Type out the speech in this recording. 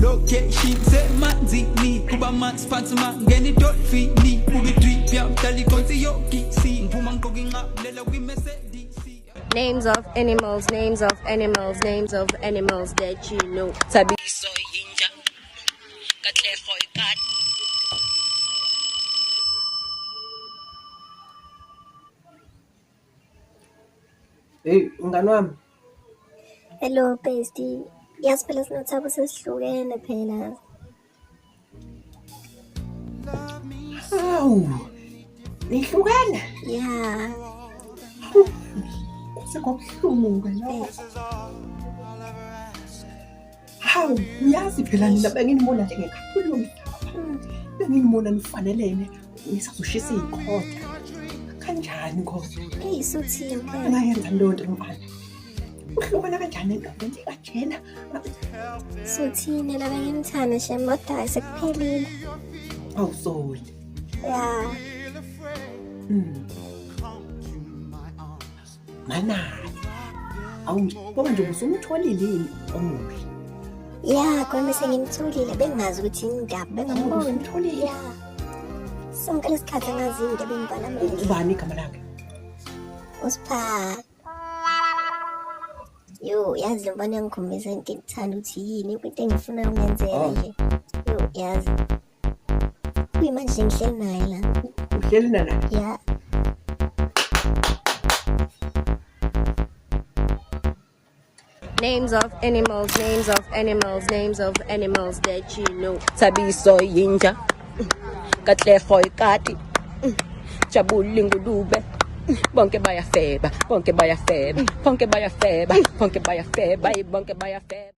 Location say manzini kuba man sponsor man ngeni dolphini kubi drip ya mtali konti yoki si mpuma nkoginga lela we message. Names of animals, names of animals, names of animals that you know. Tabi So yinja katle khoy kat Hey, mngani wami. Hello bestie. Yazi phela sinothabo sesihlukene phela. Hawu. Nihlukene? Yeah. Sekubuhlungu lo. Hawu, uyazi phela nina benginibona njengekhaphuli yomhlaba. Benginibona nifanelene nisazoshisa izikhotha. Kanjani Nkosi? Hey Suthini phela. Ungayenza lonto mfana. Uhlukana kanjani nento nje kajena? Suthini la ngimthanda shemoda sekuphelile. Awusoli. Yeah. Mana. Ngoba nje usumtholile yini omuhle. Yeah, kona sengimtholile bengazi ukuthi indaba bengamboni. Umtholile. Yeah. Sonke lesikhathi angazi into bengibhala manje. Ubani igama lakhe? Usipha. Yo, yazi lo mbona ngikhombisa into engithanda ukuthi yini into engifuna ukungenzela nje. Yo, yazi. Kuyimanje ngihleli naye la. Uhleli naye? Yeah. names of animals, names of animals, names of animals that you know. Tabi so yinja katle khoy kati jabuli ngulube bonke bayafeba bonke bayafeba bonke bayafeba bonke bayafeba bonke bayafeba